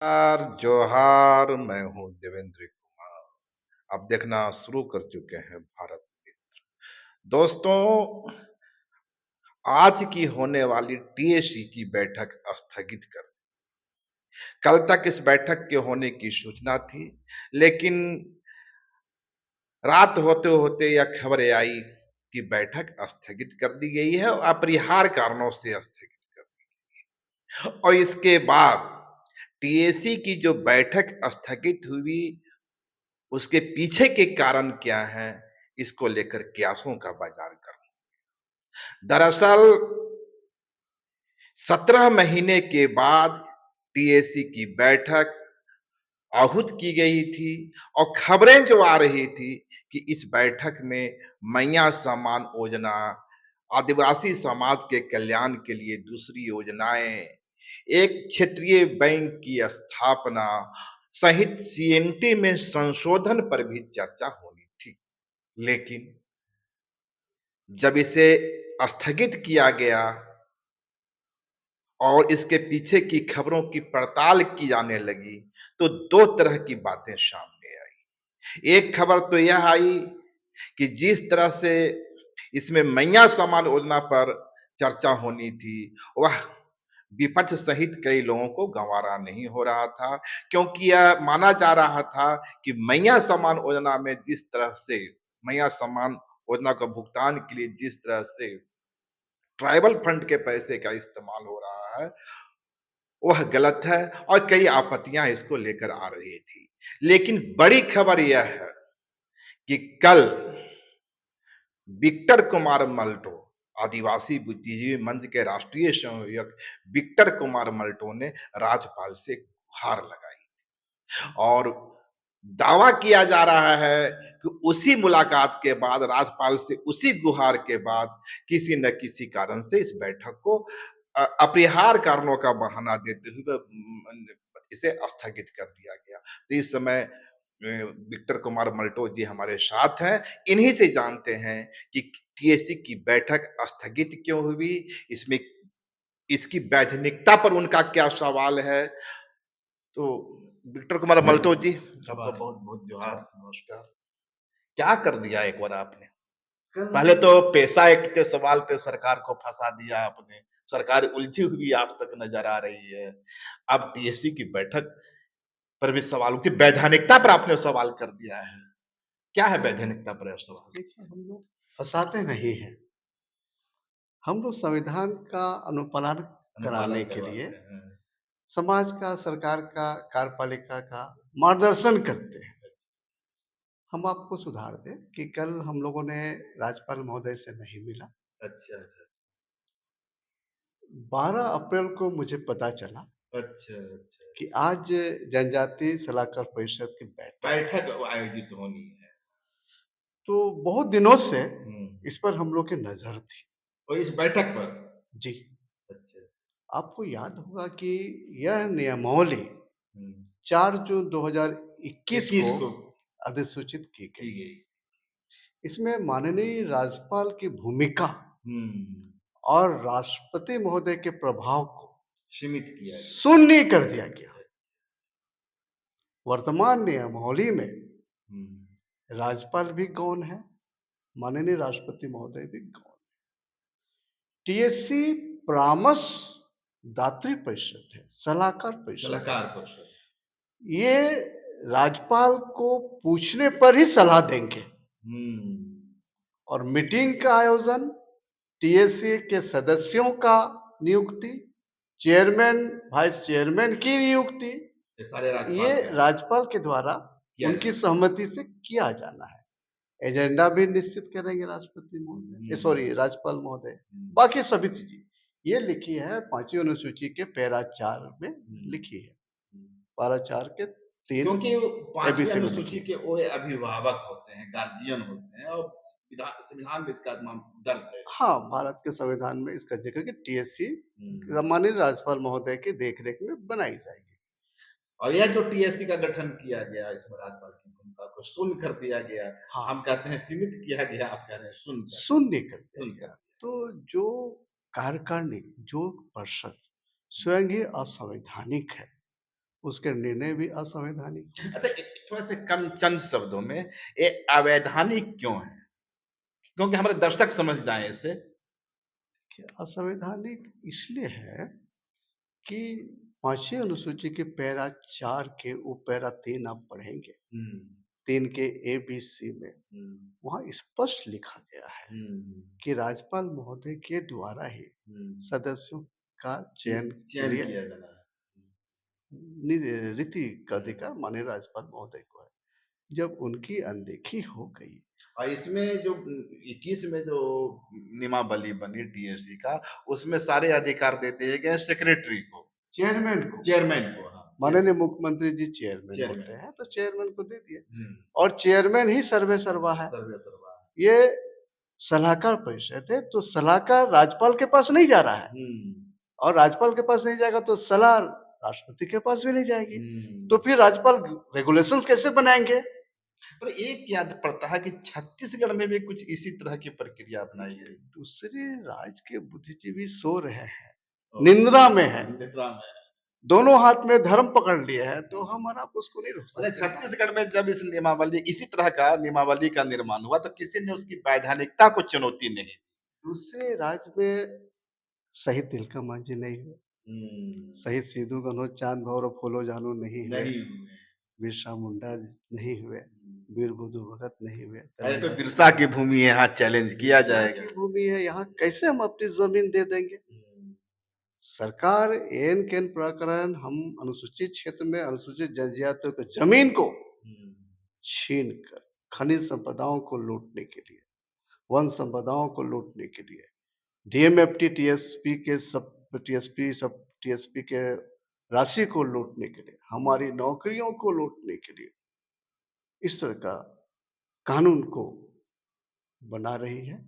यार जोहार। मैं हूँ देवेंद्र कुमार। आप देखना शुरू कर चुके हैं भारत में। दोस्तों, आज की होने वाली टीएसी की बैठक स्थगित कर। कल तक इस बैठक के होने की सूचना थी, लेकिन रात होते होते यह खबर आई कि बैठक स्थगित कर दी गई है और अपरिहार्य कारणों से स्थगित कर दी। और इसके बाद टीएसी की जो बैठक स्थगित हुई, उसके पीछे के कारण क्या हैं, इसको लेकर कयासों का बाजार गर्म। दरअसल 17 महीने के बाद टीएसी की बैठक आहूत की गई थी और खबरें जो आ रही थी कि इस बैठक में मैया सम्मान योजना, आदिवासी समाज के कल्याण के लिए दूसरी योजनाएं, एक क्षेत्रीय बैंक की स्थापना सहित सीएनटी में संशोधन पर भी चर्चा होनी थी। लेकिन जब इसे स्थगित किया गया और इसके पीछे की खबरों की पड़ताल की जाने लगी, तो दो तरह की बातें सामने आई। एक खबर तो यह आई कि जिस तरह से इसमें मैया सम्मान योजना पर चर्चा होनी थी, वह विपक्ष सहित कई लोगों को गंवारा नहीं हो रहा था, क्योंकि यह माना जा रहा था कि मैया सम्मान योजना में जिस तरह से मैया सम्मान योजना का भुगतान के लिए जिस तरह से ट्राइबल फंड के पैसे का इस्तेमाल हो रहा है, वह गलत है और कई आपत्तियां इसको लेकर आ रही थी। लेकिन बड़ी खबर यह है कि कल विक्टर कुमार मल्टो, आदिवासी बुद्धिजीवी मंच के राष्ट्रीय संयोजक विक्टर कुमार मल्टो ने राज्यपाल से गुहार लगाई और दावा किया जा रहा है कि उसी मुलाकात के बाद, राज्यपाल से उसी गुहार के बाद, किसी न किसी कारण से इस बैठक को अपरिहार्य कारणों का बहाना देते हुए इसे स्थगित कर दिया गया। तो इस समय विक्टर कुमार मल्टो जी हमारे साथ हैं। इन्हीं से जानते हैं कि टीएसी की बैठक स्थगित क्यों हुई, इसमें इसकी वैधानिकता पर उनका क्या सवाल है। तो विक्टर कुमार मल्टो जी, आपका बहुत बहुत जोहार, नमस्कार। क्या कर दिया एक बार आपने? पहले तो पैसा एक्ट के सवाल पे सरकार को फंसा दिया आपने, सरकार उलझी हुई आज तक नजर आ रही है। अब टीएससी की बैठक पर भी सवाल की वैधानिकता पर आपने सवाल कर दिया है। क्या है वैधानिकता पर सवाल? देखिए, हम लोग फंसाते नहीं हैं। हम लोग संविधान का अनुपालन अनुपालन कराने के लिए करवाते हैं। समाज का, सरकार का, कार्यपालिका का मार्गदर्शन करते हैं। हम आपको सुधार दें कि कल हम लोगों ने राज्यपाल महोदय से नहीं मिला। अच्छा, अच्छा, 12 अप्रैल को मुझे पता चला अच्छा, अच्छा। कि आज जनजातीय सलाहकार परिषद की बैठक, बैठक आयोजित होनी है। तो बहुत दिनों से हुँ। इस पर हम लोग की नज़र थी। और इस बैठक पर? जी, अच्छा। आपको याद होगा कि यह नियमावली हुँ। 4 जून 2021 21 को को अधिसूचित की की गई। गई। इसमें माननीय राज्यपाल की भूमिका हुँ। और राष्ट्रपति महोदय के प्रभाव को सीमित किया गया। शून्य कर दिया गया। वर्तमान नियमावली में हुँ। राज्यपाल भी गौण है, माननीय राष्ट्रपति महोदय भी गौण है। टीएससी परामर्श दात्री परिषद है, सलाहकार परिषद है। सलाहकार परिषद। ये राज्यपाल को पूछने पर ही सलाह देंगे हुँ। और मीटिंग का आयोजन, टीएससी के सदस्यों का नियुक्ति, चेयरमैन, वाइस चेयरमैन की नियुक्ति, ये सारे ये राज्यपाल का राज्यपाल के द्वारा किया उनकी जाए। सहमति से किया जाना है। एजेंडा भी निश्चित करेंगे राष्ट्रपति महोदय, सॉरी राज्यपाल महोदय। बाकी सभी चीजें ये लिखी है 5वीं अनुसूची के पैरा 4 में लिखी है। पैरा 4 के 3 क्योंकि वो 5वीं एबीसी में लिखी अनुसूची है। के वो अभिभावक होते हैं, गार्जियन होते हैं और संविधान में इसका नाम दर्ज है। हाँ, भारत के संविधान में इसका जिक्र कि टीएससी माननीय राज्यपाल महोदय की देखरेख में बनाई जाएगी। और यह जो टीएससी का गठन किया गया, इसमें राज्यपाल की भूमिका को शून्य कर दिया गया। हाँ, हम कहते हैं सीमित किया गया, आप कह रहे हैं शून्य शून्य कर दिया शून्य गया। कर तो जो कार्यकारिणी, जो परिषद स्वयं ही असंवैधानिक है, उसके निर्णय भी असंवैधानिक होंगे। अच्छा, थोड़ा से कम चंद शब्दों में ये अवैधानिक क्यों है? क्योंकि हमारे दर्शक समझ जाएं इसे। कि असंवैधानिक इसलिए है कि 5वीं अनुसूची के पैरा 4 के उपपैरा 3 आप पढ़ेंगे, हम्म 3 के ए-बी-सी में, हम्म वहाँ स्पष्ट लिखा गया है हम्म कि राज्यपाल महोदय के द्वारा ही हम्म सदस्यों का चयन के चयन लिए किया जाना है। रीति का अधिकार माननीय राज्यपाल महोदय को है। जब उनकी अनदेखी हो गई, और इसमें जो 21 में जो नियमावली बनी टीएससी का, उसमें सारे अधिकार दे दिए गए सेक्रेटरी को, चेयरमैन को। हाँ, माननीय मुख्यमंत्री जी चेयरमैन होते चेयरमैन। हैं, तो चेयरमैन को दे दिए हम्म और चेयरमैन ही सर्वे सर्वा है। सर्वे सर्वा। ये सलाहकार परिषद है, तो सलाहकार राज्यपाल के पास नहीं जा रहा है और राज्यपाल के पास नहीं जाएगा तो सलाह राष्ट्रपति के पास भी नहीं जाएगी। तो फिर राज्यपाल रेगुलेशंस कैसे बनाएंगे? पर एक याद पड़ता है कि छत्तीसगढ़ में भी कुछ इसी तरह की प्रक्रिया अपनाई गई। दूसरे राज्य के बुद्धिजीवी सो रहे हैं, निंद्रा में है, निद्रा में। दोनों हाथ में धर्म पकड़ लिए हैं, तो हम आप उसको नहीं रोक मतलब सकते। छत्तीसगढ़ में जब इस नियमावली इसी तरह का नियमावली का निर्माण हुआ तो किसी ने उसकी वैधानिकता को चुनौती नहीं दी। दूसरे राज्य में शहीद तिलका मांझी नहीं हुए, शहीद सिद्धू कन्हू चांद भौर फूलो जानू नहीं हुए, नहीं बिरसा मुंडा नहीं हुए, वीर बुद्धू भगत नहीं हुए। अरे तो बिरसा की भूमि यहाँ चैलेंज किया जाएगा। की भूमि है, यहाँ कैसे हम अपनी जमीन दे देंगे? सरकार एन केन प्रकरण हम अनुसूचित क्षेत्र में अनुसूचित जनजातियों की जमीन को छीन कर खनिज संपदाओं को लूटने के लिए, वन संपदाओं को लूटने के लिए, डीएमएफटी टीएसपी के राशि को लूटने के लिए, हमारी नौकरियों को लूटने के लिए इस तरह का कानून को बना रही है,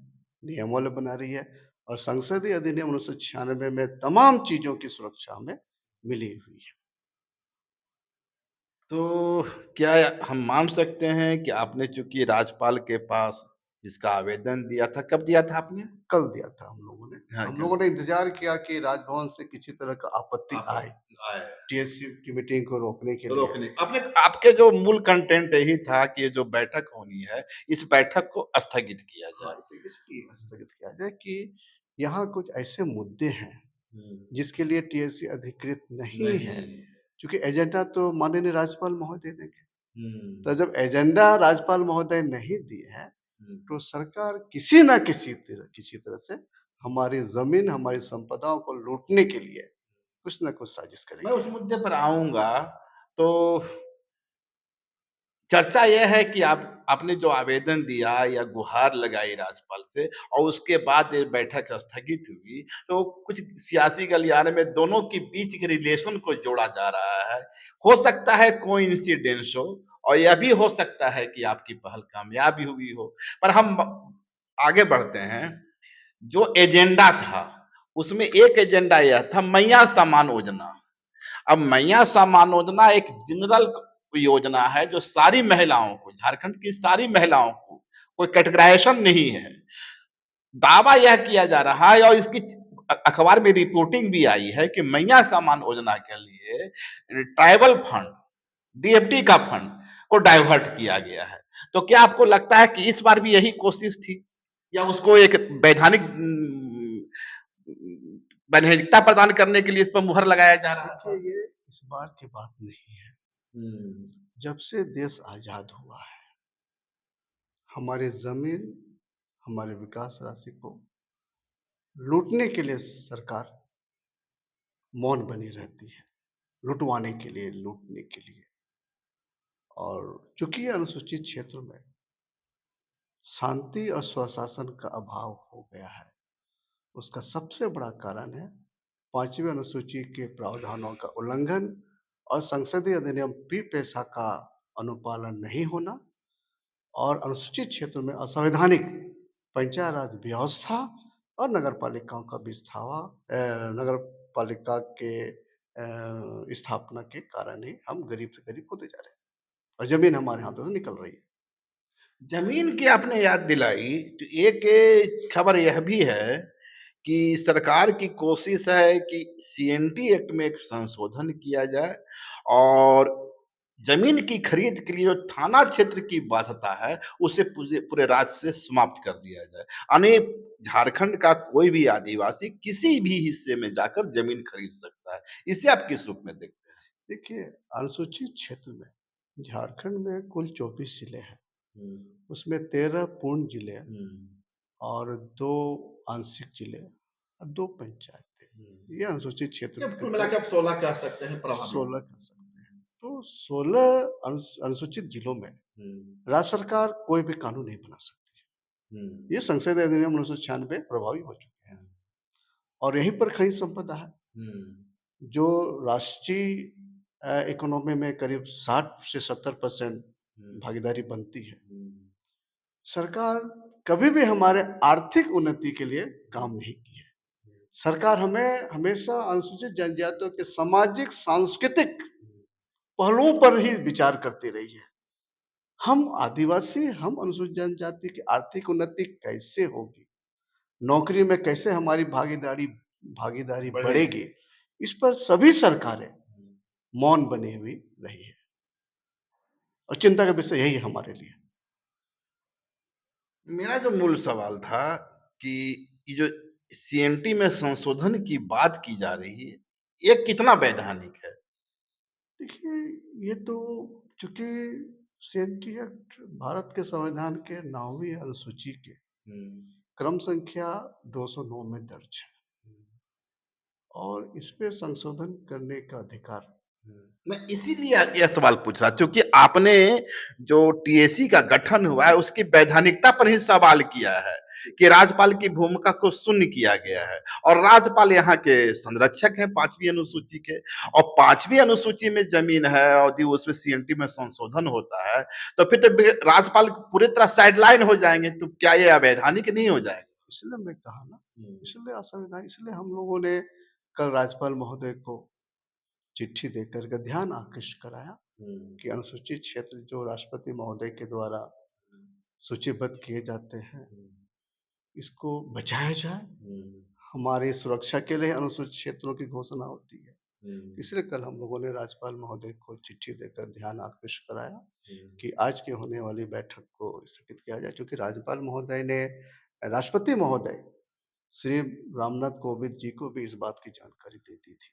नियमावली बना रही है और संसदीय अधिनियम 1996 में तमाम चीजों की सुरक्षा हमें मिली हुई है। तो क्या हम मान सकते हैं कि आपने चूंकि राज्यपाल के पास इसका आवेदन दिया था, कब दिया था आपने? कल दिया था हम लोगों ने। हाँ, हम कल। लोगों ने इंतजार किया कि राजभवन से किसी तरह का आपत्ति आए आए टीएससी की मीटिंग को रोकने के लिए। रोकने आपने आपके जो मूल कंटेंट यही था कि ये जो बैठक होनी है, इस बैठक को स्थगित किया हाँ, जाए। इसलिए स्थगित किया जाए कि यहाँ कुछ ऐसे मुद्दे हैं हम्म, जिसके लिए टीएससी अधिकृत नहीं नहीं है, क्योंकि एजेंडा तो माननीय राज्यपाल महोदय देंगे। तो हम्म, जब एजेंडा राज्यपाल महोदय नहीं दिए हैं, हम्म। तो सरकार किसी ना किसी तरह से हमारी जमीन, हमारी संपदाओं को लूटने के लिए कुछ ना कुछ साजिश मैं उस करेगी। मुद्दे पर आऊंगा। तो चर्चा यह है कि आपने जो आवेदन दिया या गुहार लगाई राज्यपाल से और उसके बाद ये बैठक स्थगित हुई, तो कुछ सियासी गलियारे में दोनों के बीच के रिलेशन को जोड़ा जा रहा है। हो सकता है कोइंसिडेंस हो और यह भी हो सकता है कि आपकी पहल कामयाबी हुई हो। पर हम आगे बढ़ते हैं। जो एजेंडा था, उसमें एक एजेंडा यह था मैया सम्मान योजना। अब मैया सम्मान योजना एक जनरल योजना है जो सारी महिलाओं को, झारखंड की सारी महिलाओं को, कोई कैटेगराइजेशन नहीं है। दावा यह किया जा रहा है और इसकी अखबार में रिपोर्टिंग भी आई है कि मैया सम्मान योजना के लिए ट्राइबल फंड, डीएफटी का फंड को डाइवर्ट किया गया है। तो क्या आपको लगता है कि इस बार भी यही कोशिश थी या उसको एक वैधानिक वैधानिकता प्रदान करने के लिए इस पर मुहर लगाया जा रहा था? देखिए, ये इस बार की बात नहीं है। जब से देश आजाद हुआ है, हमारी जमीन, हमारे विकास राशि को लूटने के लिए सरकार मौन बनी रहती है, लुटवाने के लिए, लूटने के लिए। और चूंकि अनुसूचित क्षेत्र में शांति और स्वशासन का अभाव हो गया है, उसका सबसे बड़ा कारण है 5वीं अनुसूची के प्रावधानों का उल्लंघन और संसदीय अधिनियम पी पेशा का अनुपालन नहीं होना और अनुसूचित क्षेत्र में असंवैधानिक पंचायत राज व्यवस्था और नगर पालिकाओं का विस्थावा, नगर पालिका के स्थापना के कारण ही हम गरीब से गरीब होते जा रहे हैं और जमीन हमारे हाथों से निकल रही है। जमीन की आपने याद दिलाई तो एक खबर यह भी है कि सरकार की कोशिश है कि सीएनटी एक्ट में एक संशोधन किया जाए और ज़मीन की खरीद के लिए जो थाना क्षेत्र की बाध्यता है, उसे पूरे पूरे राज्य से समाप्त कर दिया जाए। यानी झारखंड का कोई भी आदिवासी किसी भी हिस्से में जाकर ज़मीन खरीद सकता है। इसे आप किस रूप में देखते हैं? देखिए, अनुसूचित क्षेत्र में झारखंड में कुल 24 जिले हैं। हुँ, उसमें 13 पूर्ण जिले हैं हुँ, और 2 आंशिक जिले और 2 पंचायतें। ये अनुसूचित क्षेत्र जब के कुल मिला के आप 16 कह सकते हैं प्रभावी। 16 कह सकते हैं। तो 16 अनुसूचित जिलों में हुँ, राज्य सरकार कोई भी कानून नहीं बना सकती। हुँ, ये संसदीय अधिनियम 1996 प्रभावी हो चुके हैं और यहीं पर खनिज संपदा है, हुँ, जो राष्ट्रीय इकोनॉमी में करीब 60 से 70% हुँ, भागीदारी बनती है। हुँ, सरकार कभी भी हमारे आर्थिक उन्नति के लिए काम नहीं की है। सरकार हमें हमेशा अनुसूचित जनजातियों के सामाजिक, सांस्कृतिक पहलुओं पर ही विचार करती रही है। हम आदिवासी, हम अनुसूचित जनजाति की आर्थिक उन्नति कैसे होगी? नौकरी में कैसे हमारी भागीदारी भागीदारी बढ़ेगी। बढ़ेगी? इस पर सभी सरकारें मौन बनी हुई रही है और चिंता का विषय यही है हमारे लिए। मेरा जो मूल सवाल था कि ये जो सीएनटी में संशोधन की बात की जा रही है, ये कितना वैधानिक है? देखिए, ये तो चूँकि सेंट्री एक्ट भारत के संविधान के 9वीं अनुसूची के हुँ, क्रम संख्या 209 में दर्ज है और इस पे संशोधन करने का अधिकार मैं इसीलिए यह सवाल पूछ रहा क्योंकि आपने जो टीएसी का गठन हुआ है, उसकी वैधानिकता पर ही सवाल किया है कि राज्यपाल की भूमिका को शून्य किया गया है और राज्यपाल यहाँ के संरक्षक हैं 5वीं अनुसूची के और 5वीं अनुसूची में ज़मीन है और जो उसमें सीएनटी में संशोधन होता है, तो फिर तो राज्यपाल पूरी तरह साइडलाइन हो जाएँगे, तो क्या ये अवैधानिक नहीं हो जाएगा? इसलिए मैं कहा ना, हुँ, इसलिए असंविधान इसलिए हम लोगों ने कल राज्यपाल महोदय को चिट्ठी देकर के ध्यान आकृष्ट कराया हुँ, कि अनुसूचित क्षेत्र जो राष्ट्रपति महोदय के द्वारा सूचीबद्ध किए जाते हैं, इसको बचाया जाए। हुँ, हमारी सुरक्षा के लिए अनुसूचित क्षेत्रों की घोषणा होती है। हुँ, इसलिए कल हम लोगों ने राज्यपाल महोदय को चिट्ठी देकर ध्यान आकृष्ट कराया हुँ, कि आज की होने वाली बैठक को स्थगित किया जाए, क्योंकि राज्यपाल महोदय ने राष्ट्रपति महोदय श्री रामनाथ कोविंद जी को भी इस बात की जानकारी दे दी थी।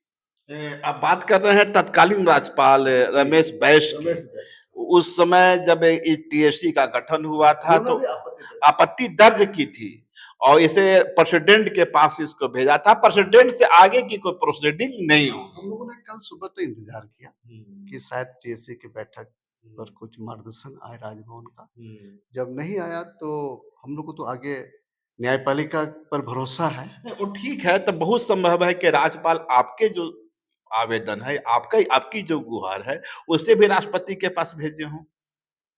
आप बात कर रहे हैं तत्कालीन राज्यपाल रमेश बैस की। रमेश बैस। उस समय जब इस टीएससी का गठन हुआ था तो उन्होंने भी आपत्ति आपत्ति दर्ज की थी और इसे प्रेसिडेंट के पास इसको भेजा था। प्रेसिडेंट से आगे की कोई प्रोसीडिंग नहीं होगी। हम लोगों ने कल सुबह तो इंतजार किया कि शायद टीएससी की बैठक पर कुछ मार्गदर्शन आए राजभवन का। जब नहीं आया तो हम लोग को तो आगे न्यायपालिका पर भरोसा है। वो ठीक है, तो बहुत संभव है कि राज्यपाल आपके जो आवेदन है, आपका आपकी जो गुहार है, उसे भी राष्ट्रपति के पास भेजे हों।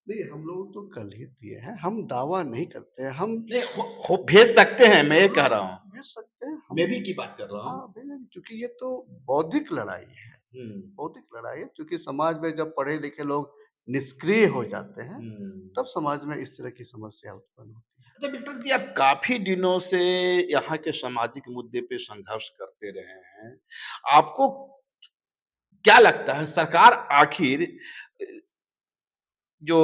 नहीं, हम लोग तो कल ही दिए हैं, हम दावा नहीं करते हैं, हम नहीं, हो भेज सकते हैं, मैं ये कह रहा हूँ। भेज सकते हैं हम। मैं भी की बात कर रहा हूँ। हाँ, भेजेंगे क्योंकि ये तो बौद्धिक लड़ाई है, हुँ, बौद्धिक लड़ाई है, क्योंकि समाज में जब पढ़े-लिखे लोग निष्क्रिय हो जाते हैं, हुँ। तब समाज में इस तरह की समस्या उत्पन्न होती है। अच्छा विक्टर जी, आप काफ़ी दिनों से यहाँ के सामाजिक मुद्दे पे संघर्ष करते रहे हैं। आपको क्या लगता है सरकार आखिर जो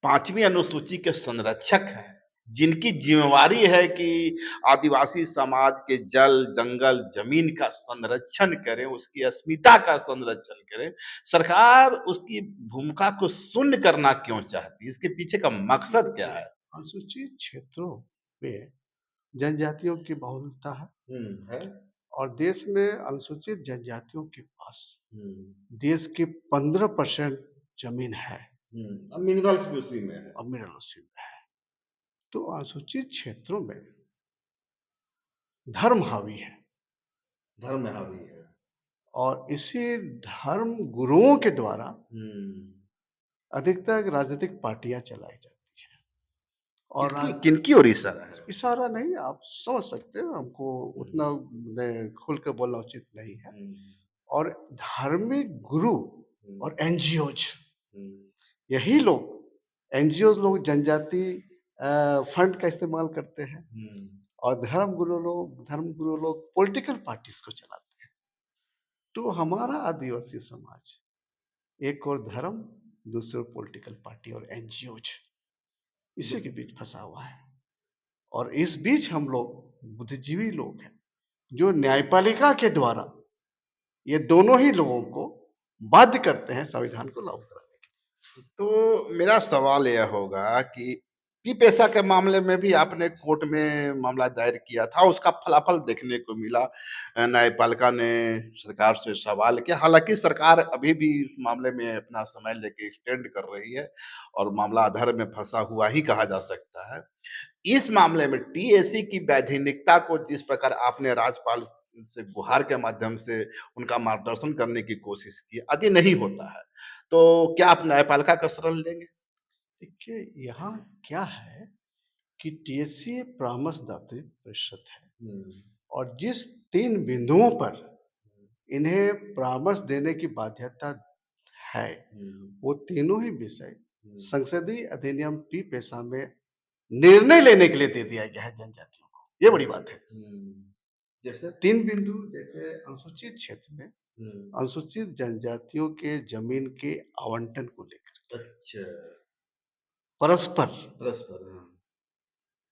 5वीं अनुसूची के संरक्षक हैं, जिनकी ज़िम्मेवारी है कि आदिवासी समाज के जल, जंगल, ज़मीन का संरक्षण करें, उसकी अस्मिता का संरक्षण करें, सरकार उसकी भूमिका को शून्य करना क्यों चाहती है? इसके पीछे का मकसद क्या है? अनुसूचित क्षेत्रों में जनजातियों की बहुलता है है। और देश में अनुसूचित जनजातियों के पास हुँ, देश की 15% ज़मीन है अब मिनरल्स भी उसी में है। और मिनरल उसी में है। तो अनुसूचित क्षेत्रों में धर्म हावी है धर्म में हावी है। और इसी धर्म गुरुओं के द्वारा हुँ, अधिकतर राजनीतिक पार्टियां चलाई जाती हैं और किसकी किनकी ओर इशारा है? इशारा नहीं, आप समझ सकते हैं, हमको हुँ, उतना खुल कर बोलना उचित नहीं है। हुँ, और धार्मिक गुरु हुँ, और एनजीओज, हुँ, यही लोग एनजीओज लोग जनजाति फंड का इस्तेमाल करते हैं हुँ, और धर्मगुरु लोग पॉलिटिकल पार्टीज को चलाते हैं। तो हमारा आदिवासी समाज एक और धर्म, दूसरी ओर पॉलिटिकल पार्टी और एनजीओज, इसी के बीच फंसा हुआ है। और इस बीच हम लोग बुद्धिजीवी लोग हैं, जो न्यायपालिका के द्वारा ये दोनों ही लोगों को बाध्य करते हैं संविधान को लागू कराने के। तो मेरा सवाल यह होगा कि पी पेशा के मामले में भी आपने कोर्ट में मामला दायर किया था, उसका फलाफल देखने को मिला। न्यायपालिका ने सरकार से सवाल किया, हालाँकि सरकार अभी भी इस मामले में अपना समय लेके एक्सटेंड कर रही है और मामला अधर में फँसा हुआ ही कहा जा सकता है। इस मामले में टीएसी की वैधानिकता को जिस प्रकार आपने राज्यपाल से गुहार के माध्यम से उनका मार्गदर्शन करने की कोशिश की, यदि नहीं होता है, तो क्या आप न्यायपालिका का शरण लेंगे? देखिए, यहाँ क्या है कि टीएससी परामर्शदात्री परिषद है, और जिस 3 बिंदुओं पर इन्हें परामर्श देने की बाध्यता है, वो तीनों ही विषय संसदीय अधिनियम पी पेशा में निर्णय लेने के लिए दे दिया गया है जनजातियों को। ये बड़ी बात है। जैसे? 3 बिंदु, जैसे अनुसूचित क्षेत्र में अनुसूचित जनजातियों के जमीन के आवंटन को लेकर अच्छा, परस्पर, हाँ।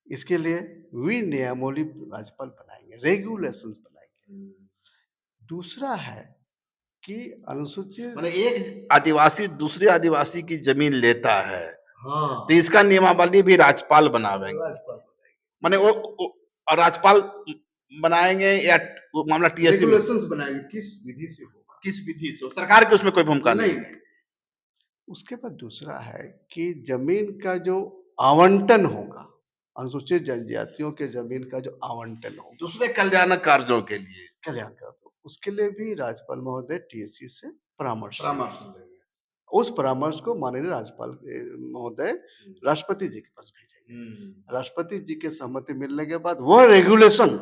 इसके लिए विनियमावली राज्यपाल बनाएंगे, रेगुलेशंस बनाएंगे। दूसरा है कि अनुसूचित, माने एक आदिवासी दूसरे आदिवासी की ज़मीन लेता है, हाँ, तो इसका नियमावली भी राज्यपाल बनावेंगे। राज्यपाल बनाएंगे, माने वो और राज्यपाल बनाएँगे या वो मामला टीएसी में? रेगुलेशंस बनाएंगे, किस विधि से होगा। किस विधि से? सरकार की उसमें कोई भूमिका नहीं? नहीं। उसके बाद दूसरा है कि जमीन का जो आवंटन होगा, अनुसूचित जनजातियों के जमीन का जो आवंटन होगा दूसरे कल्याणक कार्यों के लिए। कल्याण का, तो उसके लिए भी राज्यपाल महोदय टीएससी से परामर्श लेंगे। लेंगे। उस परामर्श को माननीय राज्यपाल महोदय राष्ट्रपति जी के पास भेजेंगे। राष्ट्रपति जी के सहमति मिलने के बाद वह रेगुलेशन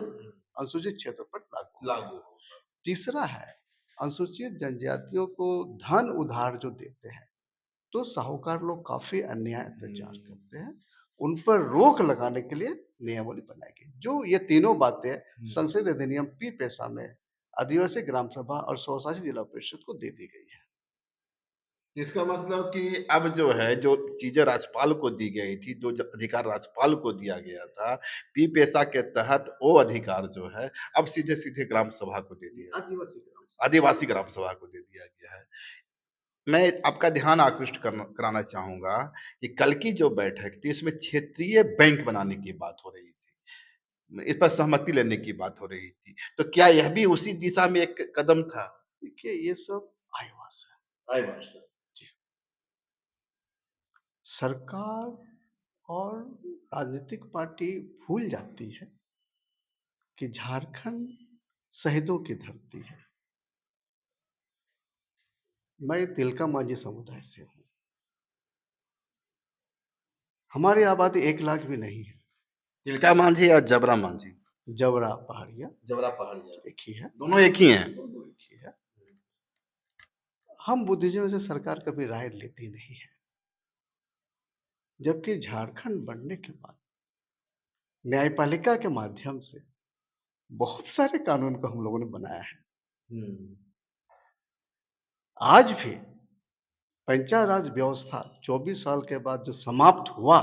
अनुसूचित क्षेत्रों पर लागू होगा। तीसरा है, अनुसूचित जनजातियों को धन उधार जो देते हैं, तो साहूकार लोग काफी अन्याय अत्याचार करते हैं, उन पर रोक लगाने के लिए नियमावली बनाई गई। जो ये तीनों बातें संसदीय अधिनियम पी पेशा में आदिवासी ग्राम सभा और स्वशासी जिला परिषद को दे दी गई है। इसका मतलब कि अब जो है, जो चीज़ें राज्यपाल को दी गई थी, जो अधिकार राज्यपाल को दिया गया था, पी पेशा के तहत वो अधिकार जो है, अब सीधे-सीधे ग्राम सभा को दे दिया, आदिवासी ग्राम सभा को दे दिया गया है। मैं आपका ध्यान आकृष्ट कराना चाहूँगा कि कल की जो बैठक थी, इसमें क्षेत्रीय बैंक बनाने की बात हो रही थी। इस पर सहमति लेने की बात हो रही थी। तो क्या यह भी उसी दिशा में एक कदम था? देखिए, ये सब आईवास है। जी। सरकार और राजनीतिक पार्टी भूल जाती है कि झारखंड शहीदों की धरती है। मैं तिलका मांझी समुदाय से हूँ। हमारी आबादी 1 लाख भी नहीं है। तिलका मांझी या जबरा मांझी? जबरा पहाड़िया जबरा पहाड़िया। एक ही है। दोनों एक ही हैं? दोनों एक ही है। हम बुद्धिजीवियों से सरकार कभी राय लेती नहीं है। जबकि झारखंड बनने के बाद न्यायपालिका के माध्यम से बहुत सारे कानून को हम लोगों ने बनाया है। आज भी पंचायत राज व्यवस्था 24 साल के बाद जो समाप्त हुआ,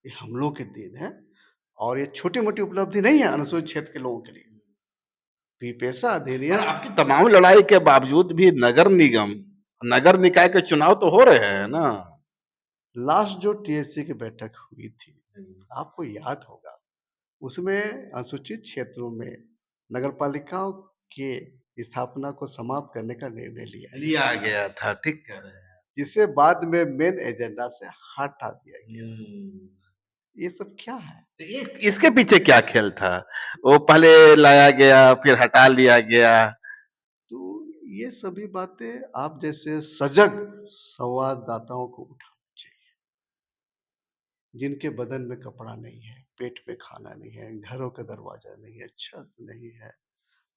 ये हम लोग के दिन है, और ये छोटी-मोटी उपलब्धि नहीं है अनुसूचित क्षेत्र के लोगों के लिए। पेशा पर अधिनियम, आपकी तमाम लड़ाई के बावजूद भी नगर निगम, नगर निकाय के चुनाव तो हो रहे हैं ना? लास्ट जो टीएससी की बैठक हुई थी, आपको याद होगा, उसमें अनुसूचित क्षेत्रों में नगरपालिकाओं के स्थापना को समाप्त करने का निर्णय लिया गया था, ठीक कह रहे हैं। जिसे बाद में मेन एजेंडा से हटा दिया गया। ये सब क्या है? तो इसके पीछे क्या खेल था? वो पहले लाया गया, फिर हटा लिया गया। तो ये सभी बातें आप जैसे सजग संवाददाताओं को उठाना चाहिए, जिनके बदन में कपड़ा नहीं है, पेट पे खाना नहीं है, घरों का दरवाजा नहीं है, छत नहीं है।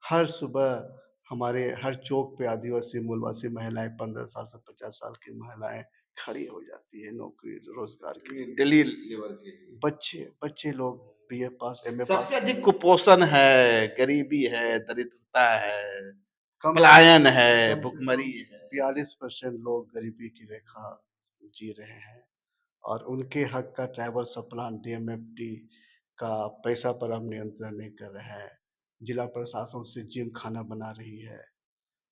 हर सुबह हमारे हर चौक पे आदिवासी मूलवासी महिलाएं, 15 साल से 50 साल की महिलाएं खड़ी हो जाती है नौकरी रोजगार के लिए। डेली लेबर के लिए। बच्चे लोग बीए पास, एमए पास सबसे अधिक कुपोषण है, गरीबी है, दरिद्रता है, कम पलायन है, कम से भुखमरी कम है। 42% लोग गरीबी की रेखा जी रहे हैं और उनके हक का ट्राइबल सब प्लान डीएमएफटी का पैसा पर अब नियंत्रण नहीं कर रहे हैं। जिला प्रशासन से जिम खाना बना रही है,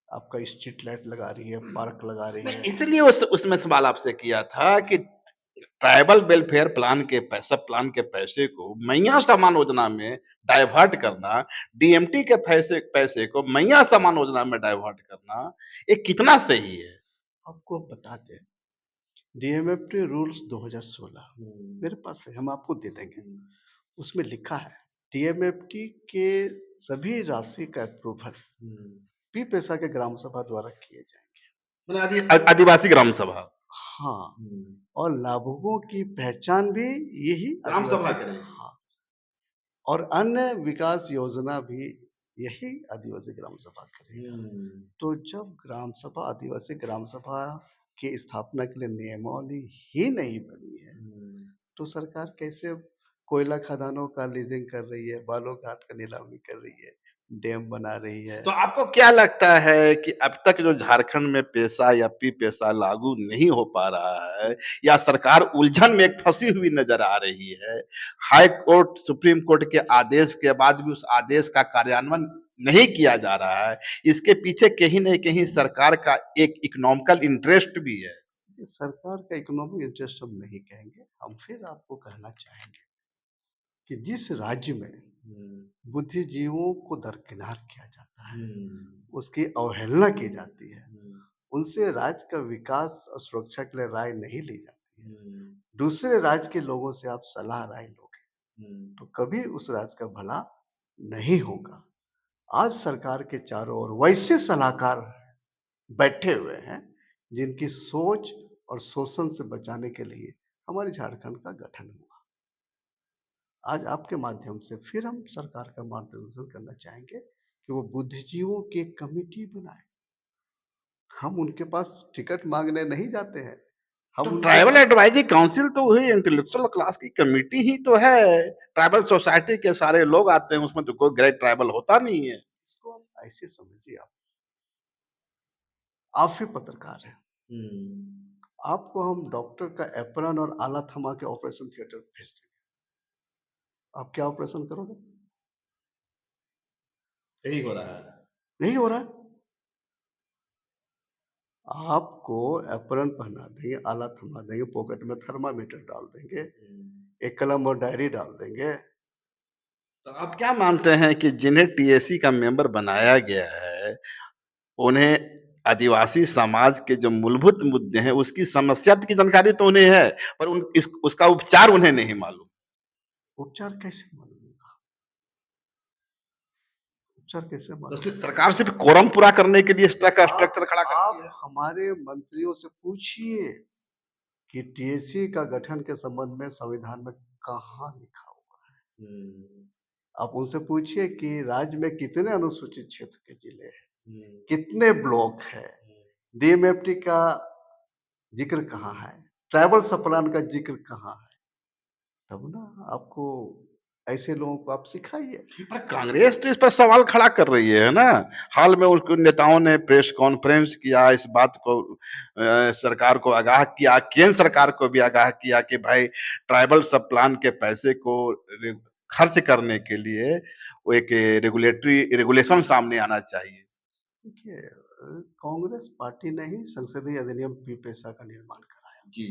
आपका स्ट्रीट लाइट लगा रही है, पार्क लगा रही मैं है। इसलिए उसमें सवाल आपसे किया था कि ट्राइबल वेलफेयर प्लान के सब प्लान के पैसे को मैया समान योजना में डाइवर्ट करना, डीएमटी के पैसे पैसे को मैया समान योजना में डाइवर्ट करना, ये कितना सही है? आपको बता दें, डीएमएफटी रूल्स 2016 मेरे पास है, हम आपको दे देंगे। उसमें लिखा है डीएमएफटी के सभी राशि का अप्रूवल पी पेशा के ग्राम सभा द्वारा किए जाएंगे। मतलब आदिवासी ग्राम सभा। हाँ, और लाभुकों की पहचान भी यही ग्राम सभा आदिवासी करेगी। हाँ, और अन्य विकास योजना भी यही आदिवासी ग्राम सभा करेगा। तो जब ग्राम सभा आदिवासी ग्राम सभा की स्थापना के लिए नियमावली ही नहीं बनी है, तो सरकार कैसे कोयला खदानों का लीजिंग कर रही है, बालू घाट का नीलामी कर रही है, डैम बना रही है। तो आपको क्या लगता है कि अब तक जो झारखंड में पेशा या पी पेशा लागू नहीं हो पा रहा है या सरकार उलझन में एक फंसी हुई नजर आ रही है, हाई कोर्ट सुप्रीम कोर्ट के आदेश के बाद भी उस आदेश का कार्यान्वयन नहीं किया जा रहा है, इसके पीछे कहीं न कहीं सरकार का एक इकोनॉमिकल इंटरेस्ट भी है। ये सरकार का इकोनॉमिक इंटरेस्ट हम नहीं कहेंगे, हम फिर आपको कहना चाहेंगे कि जिस राज्य में बुद्धिजीवों को दरकिनार किया जाता है, उसकी अवहेलना की जाती है, उनसे राज्य का विकास और सुरक्षा के लिए राय नहीं ली जाती है, दूसरे राज्य के लोगों से आप सलाह राय लोगे, तो कभी उस राज्य का भला नहीं होगा। आज सरकार के चारों ओर वैसे सलाहकार बैठे हुए हैं, जिनकी सोच और शोषण से बचाने के लिए हमारे झारखंड का गठन हुआ। आज आपके माध्यम से फिर हम सरकार का मार्गदर्शन करना चाहेंगे कि वो बुद्धिजीवों की एक कमेटी बनाए। हम उनके पास टिकट मांगने नहीं जाते हैं, हम तो उनके ट्राइबल एडवाइजरी काउंसिल तो वही इंटेलेक्चुअल क्लास की कमिटी ही तो है। ट्राइबल सोसाइटी के सारे लोग आते हैं, उसमें तो कोई ग्रेट ट्राइबल होता नहीं है। इसको आप ऐसे समझिए, आप ही पत्रकार हैं, आपको हम डॉक्टर का एप्रन और आला थमा के ऑपरेशन थिएटर भेज देंगे, आप क्या ऑपरेशन करोगे? यही हो रहा है। नहीं हो रहा है। आपको एप्रन पहना देंगे, आला थमा देंगे, पॉकेट में थर्मामीटर डाल देंगे, एक कलम और डायरी डाल देंगे। तो आप क्या मानते हैं कि जिन्हें टीएसी का मेंबर बनाया गया है, उन्हें आदिवासी समाज के जो मूलभूत मुद्दे हैं, उसकी समस्या की जानकारी तो उन्हें है, पर उसका उपचार उन्हें नहीं मालूम। उपचार कैसे मालूम होगा? उपचार कैसे तो मालूम? सरकार सिर्फ कोरम पूरा करने के लिए इस तरह का स्ट्रक्चर खड़ा करती आप है। हमारे मंत्रियों से पूछिए कि टीएसी का गठन के संबंध में संविधान में कहाँ लिखा हुआ है। आप उनसे पूछिए कि राज्य में कितने अनुसूचित क्षेत्र के जिले हैं, कितने ब्लॉक है, डीएमएफटी का जिक्र कहाँ है, ट्राइबल सप्लान का जिक्र कहाँ है, तब ना आपको ऐसे लोगों को आप सिखाइए। पर कांग्रेस तो इस पर सवाल खड़ा कर रही है ना। हाल में उनके नेताओं ने प्रेस कॉन्फ्रेंस किया, इस बात को सरकार को आगाह किया, केंद्र सरकार को भी आगाह किया कि भाई ट्राइबल सब प्लान के पैसे को खर्च करने के लिए वो एक रेगुलेशन सामने आना चाहिए। देखिए, कांग्रेस पार्टी ने ही संसदीय अधिनियम पी पेशा का निर्माण कराया जी।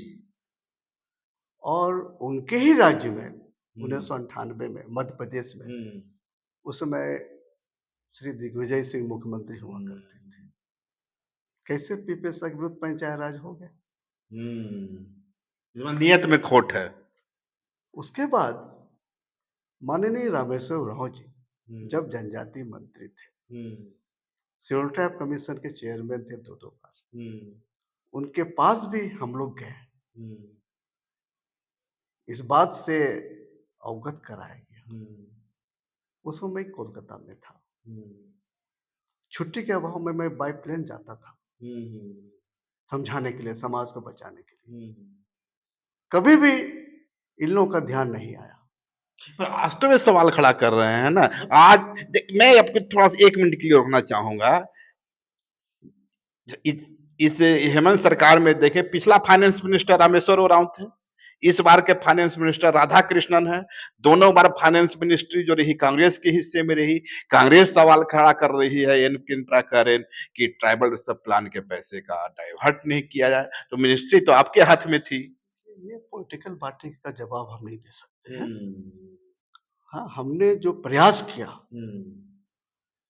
और उनके ही राज्य में 1998 में मध्य प्रदेश में उस समय श्री दिग्विजय सिंह मुख्यमंत्री हुआ करते थे। कैसे पी पेशा के विरुद्ध पंचायत राज हो गया? इसमें नियत में खोट है। उसके बाद माननीय रामेश्वर उरांव जी जब जनजातीय मंत्री थे, शेड्यूल ट्राइब कमीशन के चेयरमैन थे 2-2 बार, उनके पास भी हम लोग गए, इस बात से अवगत कराया गया। उस समय मैं कोलकाता में था, छुट्टी के अभाव में मैं बाय प्लेन जाता था समझाने के लिए, समाज को बचाने के लिए। कभी भी इन लोगों का ध्यान नहीं आया। पर वास्तव में सवाल खड़ा कर रहे हैं ना। आज मैं आपको थोड़ा-सा 1 मिनट के लिए रोकना चाहूँगा। इस इस हेमंत सरकार में देखिए पिछला फाइनेंस मिनिस्टर रामेश्वर उरांव थे। इस बार के फाइनेंस मिनिस्टर राधाकृष्णन हैं। दोनों बार फाइनेंस मिनिस्ट्री जो रही कांग्रेस के हिस्से में रही। कांग्रेस सवाल खड़ा कर रही है इन किन प्रकार कि ट्राइबल रिज़र्व प्लान के पैसे का डाइवर्ट नहीं किया जाए, तो मिनिस्ट्री तो आपके हाथ में थी। ये पॉलिटिकल पार्टी का जवाब हम नहीं दे सकते हैं। हुँ। हाँ, हमने जो प्रयास किया, हुँ।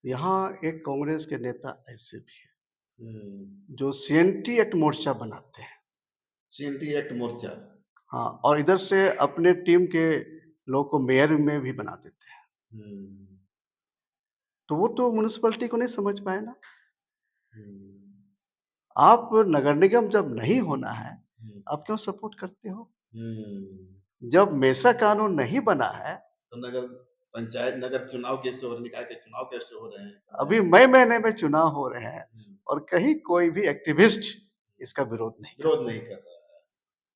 यहाँ एक कांग्रेस के नेता ऐसे भी हैं, हुँ। जो सीएनटी एक्ट मोर्चा बनाते हैं। सीएनटी एक्ट मोर्चा। हाँ, और इधर से अपने टीम के लोग को मेयर में भी बना देते हैं। हुँ। तो वो तो म्युनिसिपैलिटी को नहीं समझ पाए ना। हुँ। आप नगर निगम जब नहीं होना है, हुँ। आप क्यों सपोर्ट करते हो? हुँ। जब मेसा कानून नहीं बना है, तो नगर पंचायत नगर चुनाव कैसे हो रहे, निकाय के चुनाव कैसे हो रहे हैं? अभी मई महीने में चुनाव हो रहे हैं हुँ। और कहीं कोई भी एक्टिविस्ट इसका विरोध नहीं विरोध करता नहीं है। कर रहा है।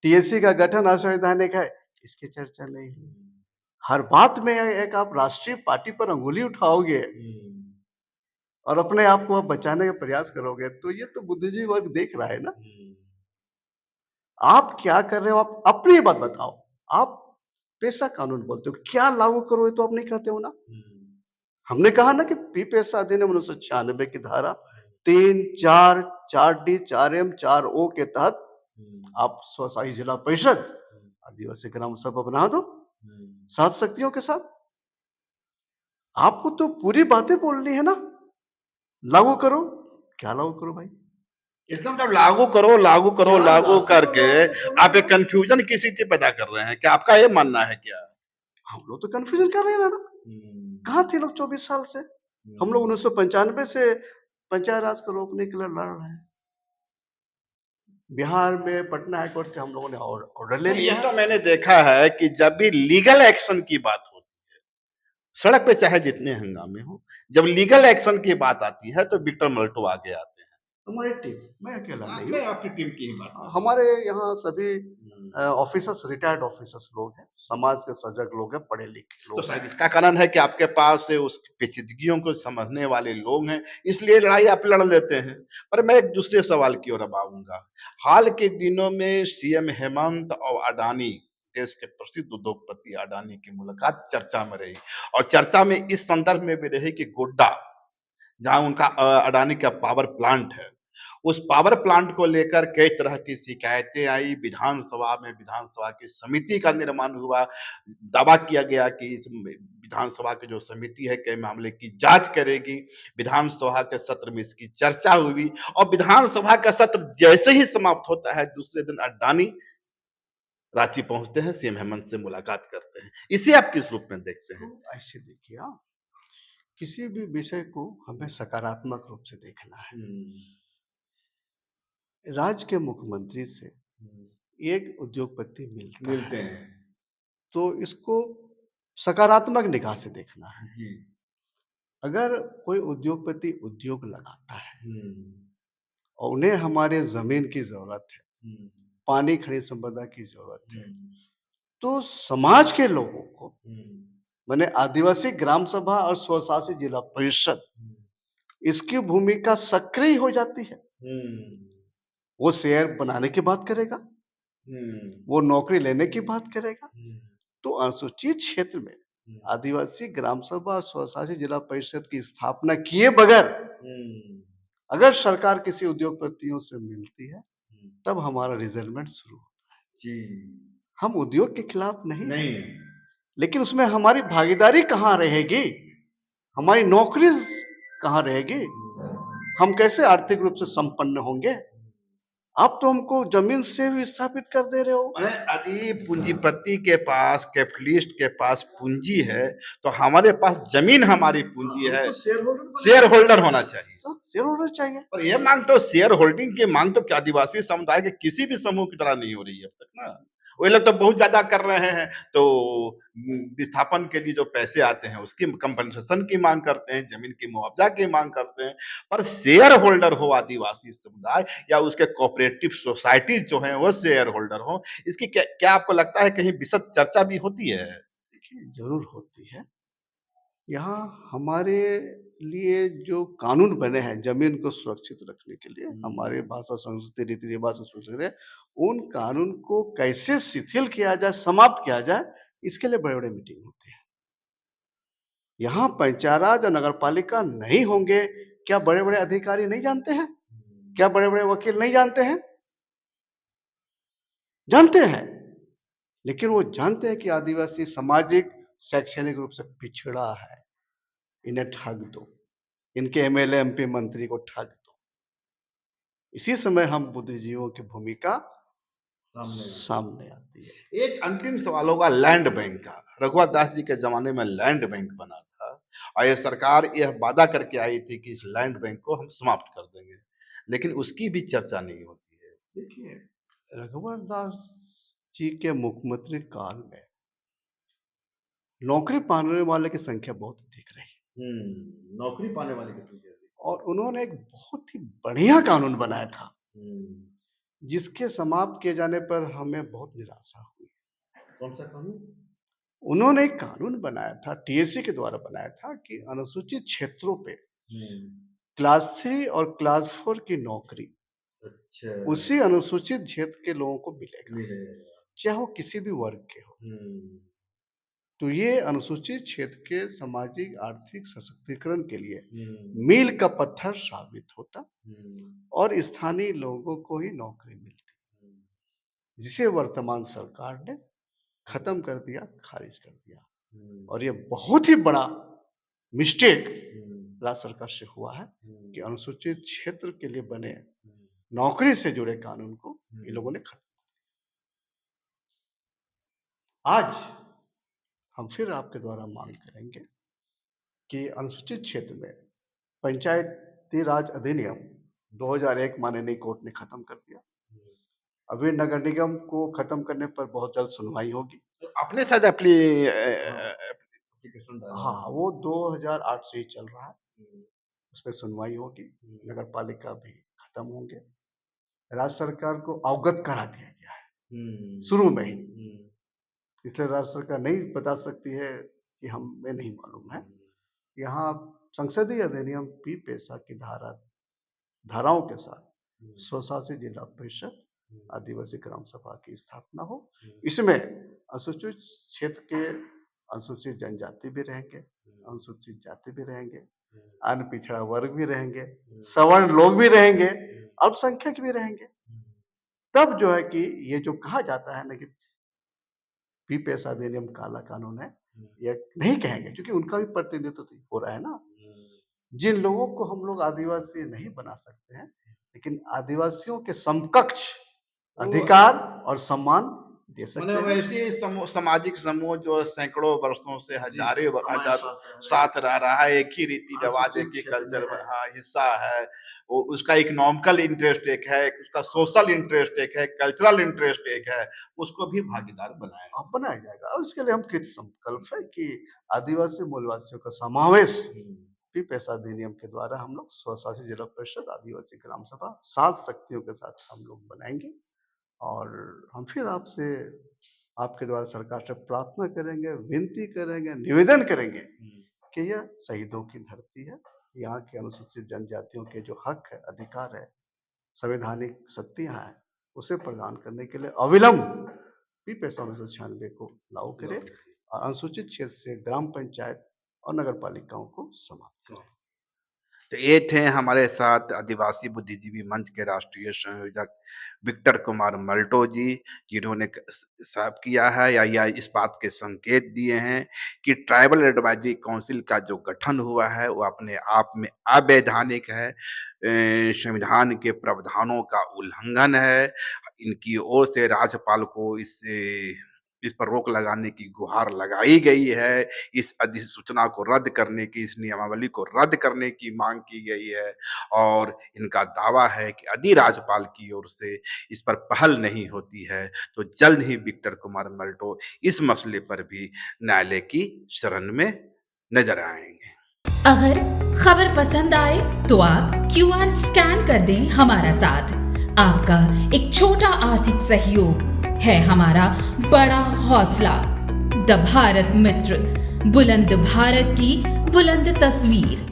टीएससी का गठन असंवैधानिक है, इसकी चर्चा नहीं हुई। हुँ। हर बात में एक आप राष्ट्रीय पार्टी पर अंगुली उठाओगे हुँ। और अपने आप को आप बचाने का प्रयास करोगे, तो ये तो बुद्धिजीवी वर्ग देख रहा है ना। हुँ। आप क्या कर रहे हो? आप अपनी बात बताओ। आप पेशा कानून बोलते हो, क्या लागू करो ये तो आप नहीं कहते हो ना। हुँ। हमने कहा ना कि पी पेशा अधिनियम 1996 की धारा 3, 4, 4D, 4M, 4O के तहत हुँ। आप स्वशासी जिला परिषद हुँ। आदिवासी ग्राम सभा बना दो, हुँ। 7 शक्तियों के साथ। आपको तो पूरी बातें बोलनी है ना। लागू करो। क्या लागू करो भाई? इसका मतलब लागू करो, लागू करो, क्या लागू लागू करके करो? बोलो आप एक ना। कन्फ्यूजन किसी चीज़ पैदा कर रहे हैं। क्या आपका ये मानना है क्या? हम लोग तो कन्फ्यूजन कर रहे हैं ना। हुँ। कहाँ थे लोग 24 साल से? हम लोग हुँ। 1995 से पंचायत राज को रोकने के लिए लड़ रहे हैं। बिहार में पटना हाई कोर्ट से हम लोगों ने ऑर्डर ले नहीं, ये लिया तो है। मैंने देखा है कि जब भी लीगल एक्शन की बात होती है, सड़क पे चाहे जितने हंगामे हों, जब लीगल एक्शन की बात आती है, तो विक्टर मल्टो आगे आते हैं। हमारी टीम, मैं अकेला हाँ, नहीं मैं हूँ। आपकी टीम की ही बात कर रहा हूँ। हमारे यहाँ सभी हुँ। ऑफिसर्स, रिटायर्ड ऑफिसर्स लोग हैं, समाज के सजग लोग हैं, पढ़े-लिखे तो लोग हैं। शायद इसका कारण है कि आपके पास से उस पेचीदगियों को समझने वाले लोग हैं, इसलिए लड़ाई आप लड़ लेते हैं। पर मैं एक दूसरे सवाल की ओर अब आऊँगा। हाल के दिनों में सीएम हेमंत और अडानी, देश के प्रसिद्ध उद्योगपति अडानी की मुलाकात चर्चा में रही और चर्चा में इस संदर्भ में भी रही कि गोड्डा, जहाँ उनका अडानी का पावर प्लांट है, उस पावर प्लांट को लेकर कई तरह की शिकायतें आई, विधानसभा में विधानसभा की समिति का निर्माण हुआ, दावा किया गया कि इस विधानसभा की जो समिति है कई मामले की जाँच करेगी, विधानसभा के सत्र में इसकी चर्चा हुई और विधानसभा का सत्र जैसे ही समाप्त होता है, दूसरे दिन अडानी रांची पहुँचते हैं, सीएम हेमंत से मुलाकात करते हैं। इसे आप किस रूप में देखते हैं? तो ऐसे देखिए किसी भी विषय को हमें सकारात्मक रूप से देखना है। हुँ। राज्य के मुख्यमंत्री से हुँ। एक उद्योगपति मिलता मिलते है, हैं। तो इसको सकारात्मक निगाह से देखना है। जी। अगर कोई उद्योगपति उद्योग लगाता है हुँ। और उन्हें हमारे ज़मीन की ज़रूरत है, हुँ। पानी खनिज संपदा की ज़रूरत है, हुँ। तो समाज के लोगों को हुँ। माने आदिवासी ग्राम सभा और स्वशासी जिला परिषद हुँ। इसकी भूमिका सक्रिय हो जाती है। हुँ। वो शेयर बनाने की बात करेगा, हुँ। वो नौकरी लेने की बात करेगा। हुँ। तो अनुसूचित क्षेत्र में हुँ। आदिवासी ग्राम सभा और स्वशासी जिला परिषद की स्थापना किए बगैर हुँ। अगर सरकार किसी उद्योगपतियों से मिलती है, हुँ। तब हमारा रिजल्टमेंट शुरू होता है। जी। हम उद्योग के खिलाफ नहीं हैं, नहीं। लेकिन उसमें हमारी भागीदारी कहाँ रहेगी? हमारी नौकरी कहाँ रहेगी? हम कैसे आर्थिक रूप से संपन्न होंगे? आप तो हमको ज़मीन से विस्थापित कर दे रहे हो। माने यदि पूंजीपति के पास, कैपिटलिस्ट के पास पूँजी है, तो हमारे पास ज़मीन हमारी पूँजी है, हमको शेयर होल्डर बनना शेयर होल्डर होना चाहिए। तो शेयर होल्डर चाहिए। और ये मांग तो शेयर होल्डिंग की मांग तो क्या आदिवासी समुदाय के किसी भी समूह की तरह नहीं हो रही है अब तक ना। वो लोग तो बहुत ज़्यादा कर रहे हैं, तो विस्थापन के लिए जो पैसे आते हैं उसकी कंपनसेशन की माँग करते हैं, ज़मीन की मुआवज़ा की माँग करते हैं। पर शेयर होल्डर हो आदिवासी समुदाय या उसके कोऑपरेटिव सोसाइटीज़ जो हैं वो शेयर होल्डर हों, इसकी क्या क्या आपको लगता है कहीं विशद चर्चा भी होती है? देखिए ज़रूर होती है। यहाँ हमारे लिए जो कानून बने हैं ज़मीन को सुरक्षित रखने के लिए, हमारे भाषा, संस्कृति, रीति-रिवाज से सुरक्षित है, उन कानून को कैसे शिथिल किया जाए, समाप्त किया जाए, इसके लिए बड़े-बड़े मीटिंग होते हैं। यहाँ पंचायत राज और नगरपालिका नहीं होंगे, क्या बड़े-बड़े अधिकारी नहीं जानते हैं? क्या बड़े-बड़े वकील नहीं जानते हैं? जानते हैं, लेकिन वो जानते हैं कि आदिवासी सामाजिक, शैक्षणिक रूप से पिछड़ा है। इन्हें ठग दो, इनके एमएलए, एमपी, मंत्री को ठग दो। इसी समय हम बुद्धिजीवियों की भूमिका सामने आती है। एक अंतिम सवाल होगा लैंड बैंक का। रघुवर दास जी के जमाने में लैंड बैंक बना था और ये सरकार यह वादा करके आई थी कि इस लैंड बैंक को हम समाप्त कर देंगे, लेकिन उसकी भी चर्चा नहीं होती है। देखिए, रघुवर दास जी के मुख्यमंत्री काल में नौकरी पाने वाले की संख्या बहुत अधिक रही नौकरी पाने वाले की संख्या थी। और उन्होंने एक बहुत ही बढ़िया कानून बनाया था, जिसके समाप्त किए जाने पर हमें बहुत निराशा हुई। कौन सा कानून? उन्होंने एक कानून बनाया था, टीएससी के द्वारा बनाया था कि अनुसूचित क्षेत्रों पे क्लास 3 और क्लास 4 की नौकरी अच्छा, उसी अनुसूचित क्षेत्र के लोगों को मिलेगा, चाहे वो किसी भी वर्ग के हो। तो ये अनुसूचित क्षेत्र के सामाजिक आर्थिक सशक्तिकरण के लिए मील का पत्थर साबित होता और स्थानीय लोगों को ही नौकरी मिलती, जिसे वर्तमान सरकार ने खत्म कर दिया, खारिज कर दिया। और ये बहुत ही बड़ा मिस्टेक राज्य सरकार से हुआ है कि अनुसूचित क्षेत्र के लिए बने नौकरी से जुड़े कानून को इन लोगों ने खत्म कर दिया। आज हम फिर आपके द्वारा मांग करेंगे कि अनुसूचित क्षेत्र में पंचायती राज अधिनियम 2001 माननीय कोर्ट ने खत्म कर दिया। अभी नगर निगम को खत्म करने पर बहुत जल्द सुनवाई होगी। तो आपने शायद एप्लीकेशन डाला? हाँ, वो 2008 से ही चल रहा है, उसपे सुनवाई होगी। नगर पालिका भी खत्म होंगे। राज्य सरकार को अवगत करा दिया गया है शुरू में ही, इसलिए राज्य सरकार नहीं बता सकती है कि हमें नहीं मालूम है। यहाँ संसदीय अधिनियम पी पेशा की धाराओं के साथ स्वशासी जिला परिषद आदिवासी ग्राम सभा की स्थापना हो। इसमें अनुसूचित क्षेत्र के अनुसूचित जनजाति भी रहेंगे, अनुसूचित जाति भी रहेंगे, अन्य पिछड़ा वर्ग भी रहेंगे, सवर्ण लोग भी रहेंगे, अल्पसंख्यक भी रहेंगे। तब जो है कि ये जो कहा जाता है ना कि पी पेशा अधिनियम काला कानून है, ये नहीं कहेंगे, क्योंकि उनका भी प्रतिनिधित्व तो हो रहा है ना। जिन लोगों को हम लोग आदिवासी नहीं बना सकते हैं, लेकिन आदिवासियों के समकक्ष अधिकार और सम्मान दे सकते हैं। वैसे सामाजिक समूह जो सैकड़ों वर्षों से हजारों साथ रह रहा है, एक ही रीति रिवाज, एक ही कल्चर हिस्सा है, वो उसका इकोनॉमिकल इंटरेस्ट एक है, उसका सोशल इंटरेस्ट एक है, कल्चरल इंटरेस्ट एक है, उसको भी भागीदार बनाया जाएगा। और इसके लिए हम कृत संकल्प है कि आदिवासी मूलवासियों का समावेश पी पेशा अधिनियम के द्वारा हम लोग स्वशासी जिला परिषद आदिवासी ग्राम सभा 7 शक्तियों के साथ हम लोग बनाएंगे। और हम फिर आपके द्वारा सरकार से प्रार्थना करेंगे, विनती करेंगे, निवेदन करेंगे कि यह शहीदों की धरती है। यहाँ के अनुसूचित जनजातियों के जो हक है, अधिकार है, संवैधानिक शक्तियाँ हैं, उसे प्रदान करने के लिए अविलंब पी पेशा 1996 को लागू करें और अनुसूचित क्षेत्र से ग्राम पंचायत और नगर पालिकाओं को समाप्त करें। तो ये थे हमारे साथ आदिवासी बुद्धिजीवी मंच के राष्ट्रीय संयोजक विक्टर कुमार मल्टो जी, जिन्होंने साफ किया है या इस बात के संकेत दिए हैं कि ट्राइबल एडवाइजरी काउंसिल का जो गठन हुआ है वो अपने आप में अवैधानिक है, संविधान के प्रावधानों का उल्लंघन है। इनकी ओर से राज्यपाल को इस पर रोक लगाने की गुहार लगाई गई है, इस अधिसूचना को रद्द करने की, इस नियमावली को रद्द करने की मांग की गई है और इनका दावा है कि यदि राज्यपाल की ओर से इस पर पहल नहीं होती है तो जल्द ही विक्टर कुमार मल्टो इस मसले पर भी न्यायालय की शरण में नजर आएंगे। अगर खबर पसंद आए तो आप QR स्कैन कर दें हमारा साथ। आपका एक छोटा आर्थिक सहयोग है हमारा बड़ा हौसला। द भारत मित्र, बुलंद भारत की बुलंद तस्वीर।